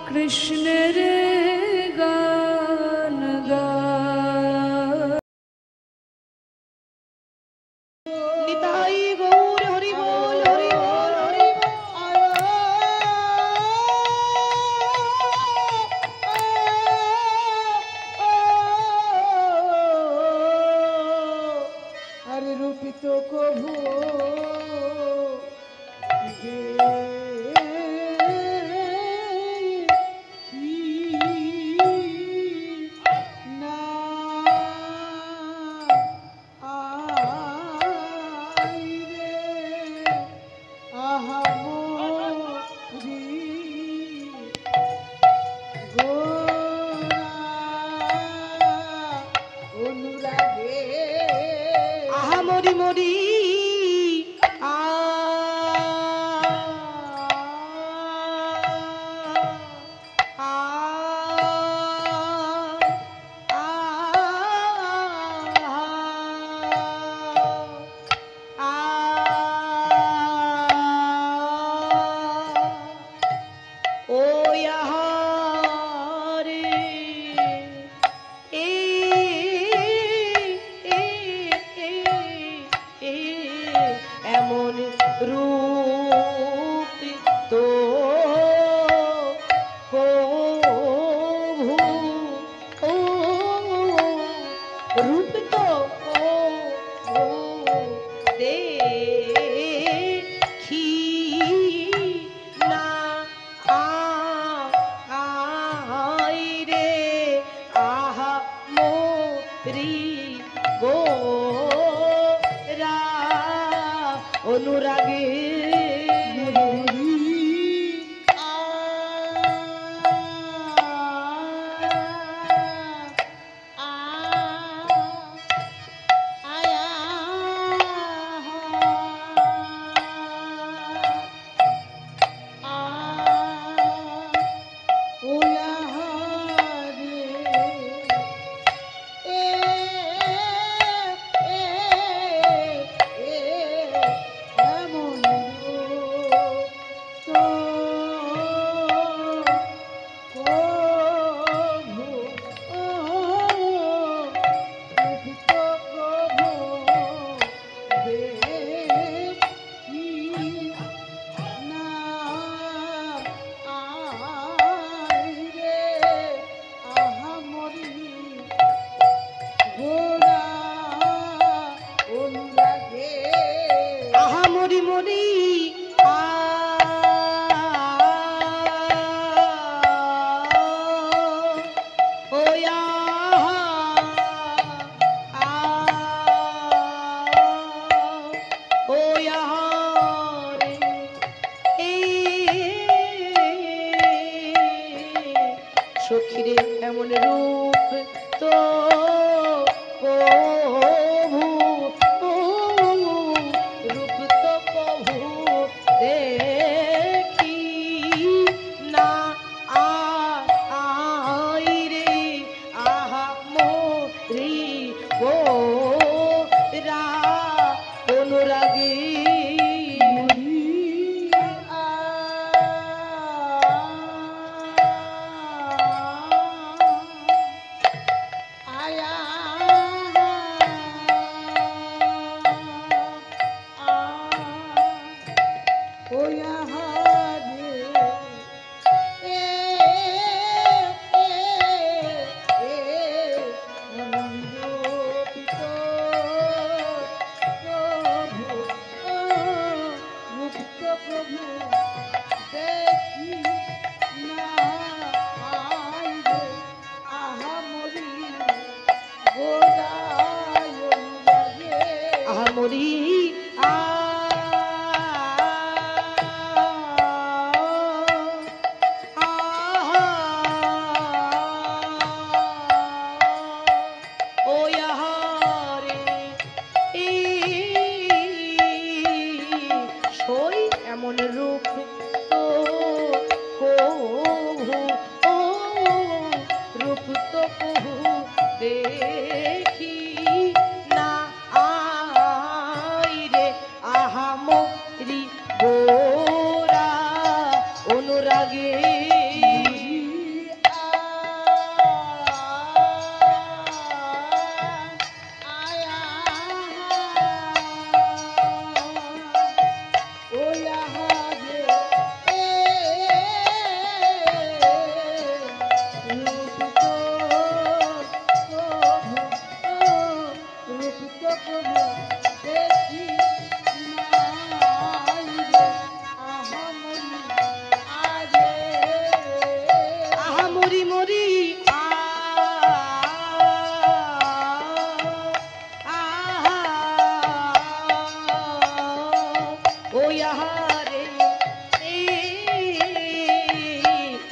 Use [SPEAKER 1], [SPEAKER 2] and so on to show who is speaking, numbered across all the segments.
[SPEAKER 1] কৃষ্ণের গান গায়।
[SPEAKER 2] নিতাই গৌর হরি বল হরি বল হরি বল।
[SPEAKER 3] আরে রূপিত কভু
[SPEAKER 2] মরি মরি ও রে এমন রূপ তো কভু রূপ তো দেখি না আই রে আহা মোরি গোরা অনুরাগে মরি মরি সখীরে এমন রূপ তো কভু রূপ তো কভু দেখি না আই রে আহা মোরি গোরা অনুরাগে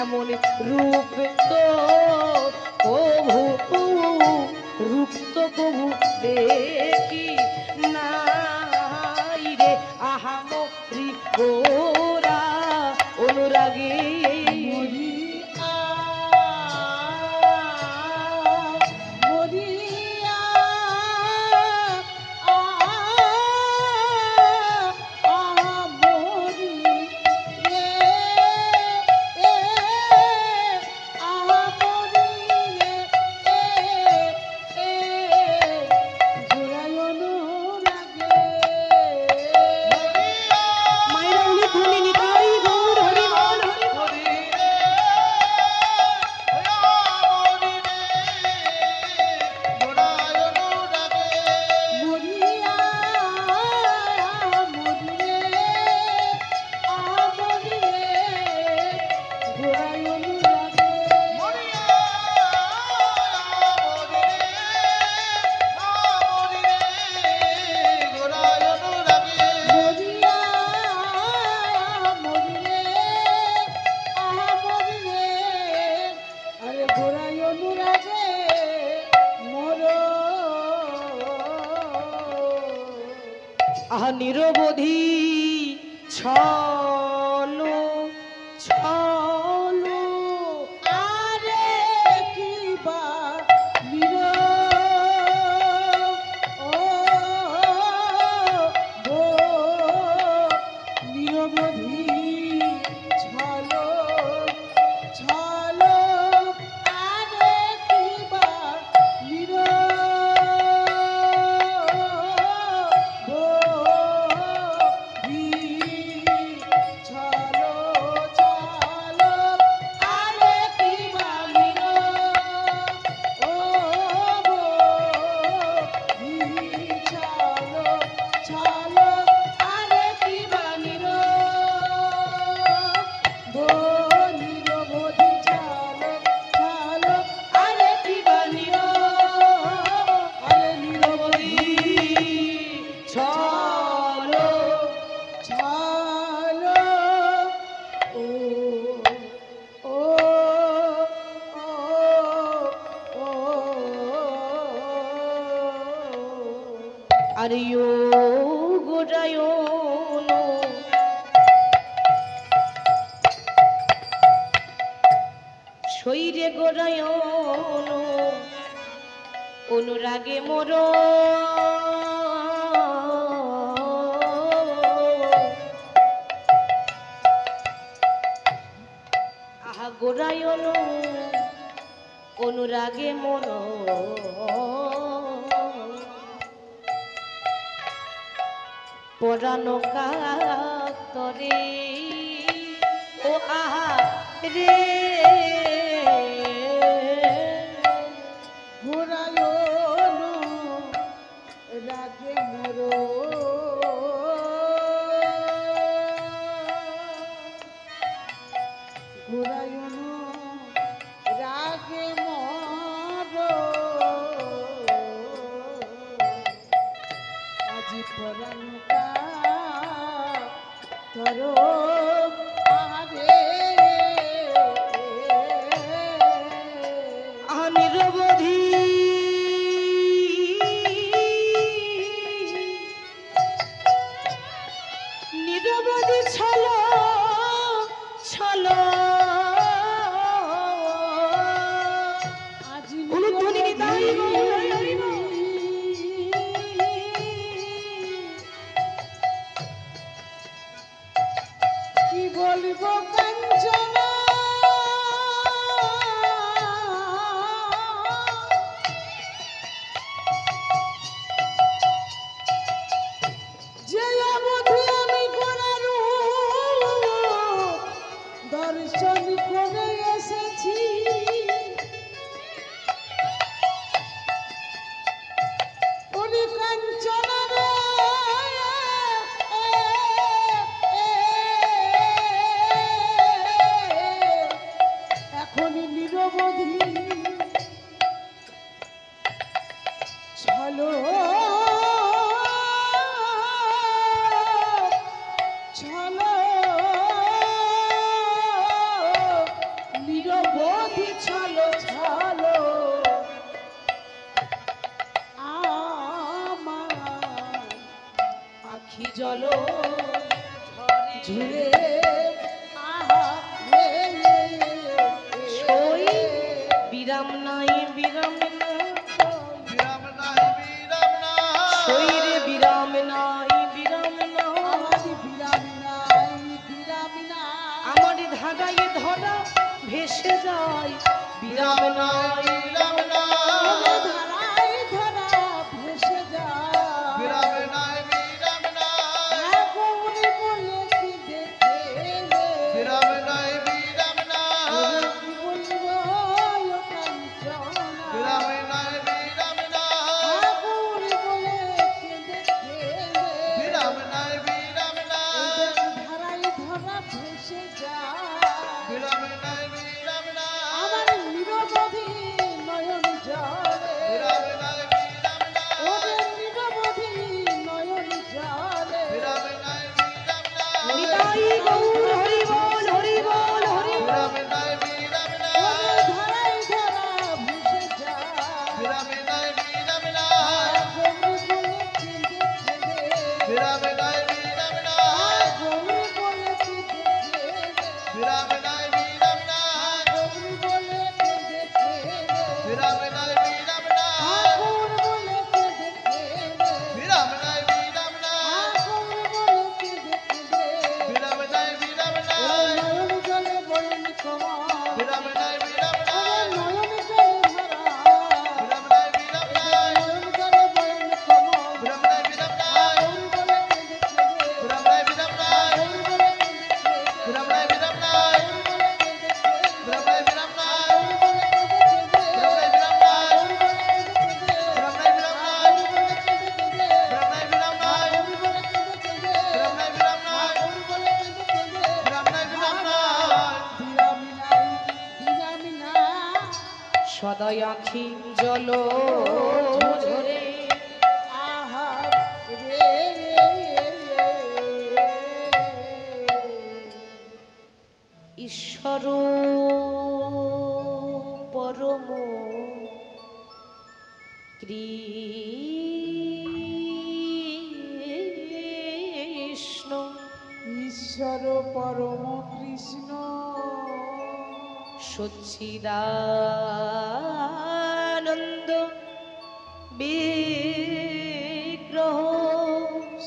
[SPEAKER 2] এমন রূপ তো কভু রূপ তো কভু দেখি নাই রে আহামরি গোরা অনুরাগে
[SPEAKER 3] মরিয়া মরিয়া মরি রে মরি ঘুরায়নো লাগে
[SPEAKER 2] মায়েরা উনি ধুনি নিতাই গৌর হরি বল হরি বল।
[SPEAKER 3] মরিয়া মরিয়ে মরিয়ে ঘোরায়নো লাগে মরিয়া মরিয়ে মরিয়ে আরে ঘোরায় অনুরাগে মর
[SPEAKER 2] আহা নিরবধি ছলো ছলো
[SPEAKER 3] আরে কি বা নির ও গো নিরবধি ছলো ছলো আরে কি বা নির গো ছলো ছলো আরে কি বা নির ও গো ছলো ছলো আরে কি বা নির গো নিরবধি ছলো ছলো আরে কি বা নির আরে নিরবধি
[SPEAKER 2] ছলো
[SPEAKER 3] ছলো ও ও ও
[SPEAKER 2] আরে ও গোরায়ন শৈরে গোরায়ন অনুরাগে মোর আহা গোরায়ন অনুরাগে মোর পরানো কাতরে ও আহা রে
[SPEAKER 3] ঘোরায়নো রাগে মোর ঘোরায়নো রাগে মোর আজি পরানো তোর আরে
[SPEAKER 2] আহা নিরবধি নিরবধি ছলো ছলো
[SPEAKER 3] আজি
[SPEAKER 2] উনি ধ্বনি নিতাই গৌর হরি বল।
[SPEAKER 3] কি বলবো কাঞ্চনা যে অবধি আমি করারু দর্শন করে এসেছি উনি কাঞ্চনা রে এখনই নিরবধি ছলো ছলো ঝুলে আহা রে
[SPEAKER 2] সই বিরাম নাই বিরাম না
[SPEAKER 4] বিরাম নাই বিরাম নাই
[SPEAKER 2] সই রে বিরাম নাই বিরাম না
[SPEAKER 3] আমারই বিরাম নাই বিরাম নাই
[SPEAKER 2] আমার ধাগায় ধরা ভেসে যায় বিরাম নাই
[SPEAKER 4] বিরাম
[SPEAKER 3] ওরে
[SPEAKER 4] নাই
[SPEAKER 3] ধারায় ধরা ভেসে যায়
[SPEAKER 4] বিরাম নাই বিরাম নাই
[SPEAKER 3] গৌরী বলে কি দেখে
[SPEAKER 4] বিরাম নাই বিরাম নাই
[SPEAKER 3] কি বলবো ও কাঞ্চনা
[SPEAKER 4] বিরাম নাই বিরাম নাই
[SPEAKER 3] গৌরী বলে কি দেখে
[SPEAKER 4] বিরাম নাই বিরাম নাই
[SPEAKER 3] ধারায় ধরা ভেসে যায়
[SPEAKER 4] বিরাম নাই বিরাম নাই
[SPEAKER 3] আমার নিরবধি নয়ন জলে
[SPEAKER 4] বিরাম নাই বিরাম নাই
[SPEAKER 3] ওদের নিরবধি নয়ন জলে
[SPEAKER 4] বিরাম নাই বিরাম নাই
[SPEAKER 2] নিতাই গৌর হরি বল হরি বল হরি বল
[SPEAKER 4] বিরাম নাই বিরাম নাই
[SPEAKER 3] ওদের ধারায় ধরা ভেসে যায়
[SPEAKER 4] বিরাম নাই বিরাম নাই
[SPEAKER 3] গৌরী বলে কি দেখে
[SPEAKER 4] বিরাম নাই বিরাম নাই
[SPEAKER 3] গৌরী বলে কি দেখে
[SPEAKER 4] বিরাম নাই বিরাম নাই
[SPEAKER 3] গৌরী বলে কি দেখে
[SPEAKER 4] বিরাম নাই বিরাম নাই
[SPEAKER 3] ঠাকুর বলে কি দেখে
[SPEAKER 4] বিরাম নাই বিরাম নাই
[SPEAKER 3] ঠাকুর বলে কি দেখে
[SPEAKER 4] বিরাম নাই বিরাম নাই
[SPEAKER 3] নয়ন জলে বয়ন কমল
[SPEAKER 4] বিরাম নাই বিরাম নাই
[SPEAKER 3] নয়ন জলে ভরা
[SPEAKER 4] বিরাম নাই বিরাম নাই
[SPEAKER 3] নয়ন জলে বয়ন কমল
[SPEAKER 4] বিরাম নাই বিরাম নাই
[SPEAKER 3] গৌরী বলে কি দেখে
[SPEAKER 4] বিরাম নাই বিরাম নাই
[SPEAKER 3] গৌরী বলে কি দেখে
[SPEAKER 4] বিরাম নাই বিরাম নাই
[SPEAKER 3] গৌরী বলে কি দেখে
[SPEAKER 4] বিরাম নাই বিরাম নাই
[SPEAKER 3] গৌরী বলে কি দেখে
[SPEAKER 4] বিরাম নাই বিরাম নাই
[SPEAKER 3] গৌরী বলে কি দেখে
[SPEAKER 4] বিরাম নাই বিরাম নাই বিরাম নাই বিরাম নাই
[SPEAKER 3] গৌরী বলে কি দেখে
[SPEAKER 4] বিরাম নাই বিরাম নাই
[SPEAKER 3] গৌরী বলে কি দেখে
[SPEAKER 4] বিরাম নাই বিরাম নাই
[SPEAKER 3] বিরামি নাই বিরামি নাই
[SPEAKER 2] সদয় আখি জল ঝরে
[SPEAKER 3] আহা রে
[SPEAKER 2] ঈশ্বর পরম কৃষ্ণ
[SPEAKER 3] ঈশ্বর পরম কৃষ্ণ
[SPEAKER 2] সচ্চিদানন্দ বিগ্রহ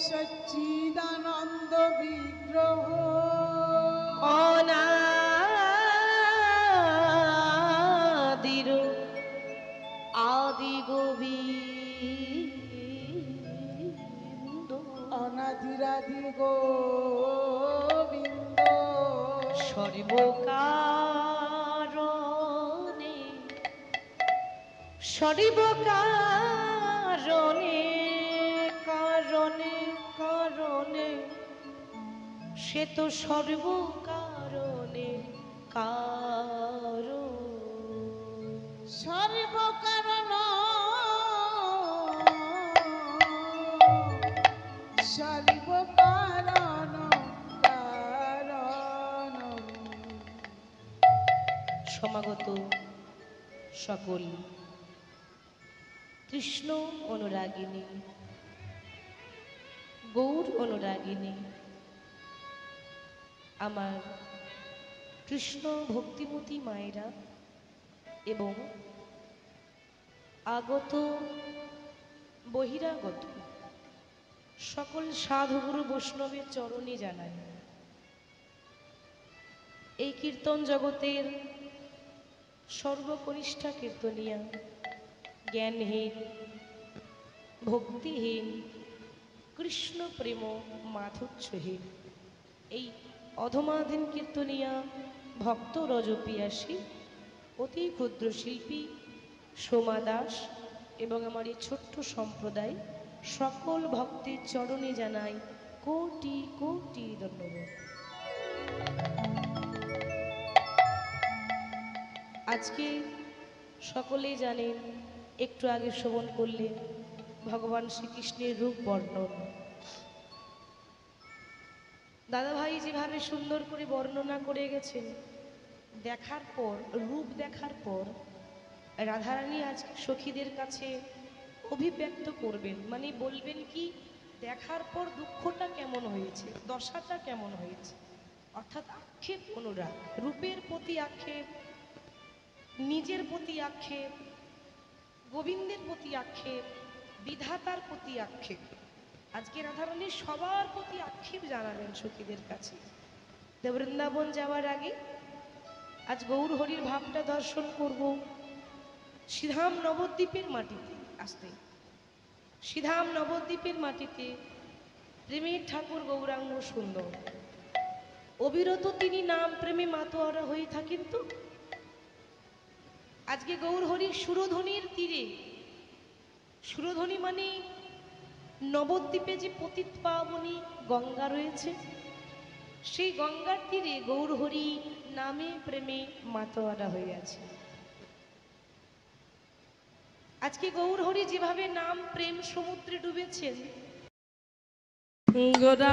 [SPEAKER 3] সচ্চিদানন্দ বিগ্রহ
[SPEAKER 2] অনাদির আদি গোবিন্দ
[SPEAKER 3] অনাদিরাদি গোবিন্দ
[SPEAKER 2] সর্বকারণে সর্বকারণে কারণে কারণে সে তো সর্বকারণে কারণ
[SPEAKER 3] সর্বকারণ সর্বকারণ কারণ
[SPEAKER 2] সমাগত সকল কৃষ্ণ অনুরাগিনী গৌর অনুরাগিনী আমার কৃষ্ণ ভক্তিমতী মায়েরা এবং আগত বহিরাগত সকল সাধুগুরু বৈষ্ণবের চরণে জানাই এই কীর্তন জগতের সর্বকনিষ্ঠা কীর্তনিয়া জ্ঞানহীন ভক্তিহীন কৃষ্ণ প্রেম মাধুর্যহীন এই অধমাধীন কীর্তনিয়া ভক্ত রজপিয়াসী অতি ক্ষুদ্র শিল্পী সোমা দাস এবং আমার এই ছোট্ট সম্প্রদায় সকল ভক্তের চরণে জানাই কোটি কোটি ধন্যবাদ। আজকে সকলেই জানেন, একটু আগে শ্রবণ করলেন ভগবান শ্রীকৃষ্ণের রূপ বর্ণন। দাদাভাই যেভাবে সুন্দর করে বর্ণনা করে গেছেন, দেখার পর রূপ দেখার পর রাধারানী আজকে সখীদের কাছে অভিব্যক্ত করবেন, মানে বলবেন কি দেখার পর দুঃখটা কেমন হয়েছে, দশাটা কেমন হয়েছে, অর্থাৎ আক্ষেপ অনুরাগ, রূপের প্রতি আক্ষেপ, নিজের প্রতি আক্ষেপ, গোবিন্দের প্রতি আক্ষেপ, বিধাতার প্রতি আক্ষেপ। আজকে রাধারানী সবার প্রতি আক্ষেপ জানালেন সখীদের কাছে। তো বৃন্দাবন যাওয়ার আগে আজ গৌর হরির ভাবটা দর্শন করব শ্রীধাম নবদ্বীপের মাটিতে। আসতে শ্রীধাম নবদ্বীপের মাটিতে প্রেমের ঠাকুর গৌরাঙ্গ সুন্দর, অবিরত তিনি নাম প্রেমে মাতোয়ারা হয়ে থাকেন। তো আজকে গৌর হরির সুরধ্বনির তীরে, সুরধ্বনি মানে নবদ্বীপে যে পতিত পাবনী গঙ্গা রয়েছে, সেই গঙ্গার তীরে গৌর হরি নামে প্রেমে মাতোয়ারা হয়ে আছে। আজকে গৌর হরি যেভাবে নাম প্রেম সমুদ্রে ডুবেছেন, গোরা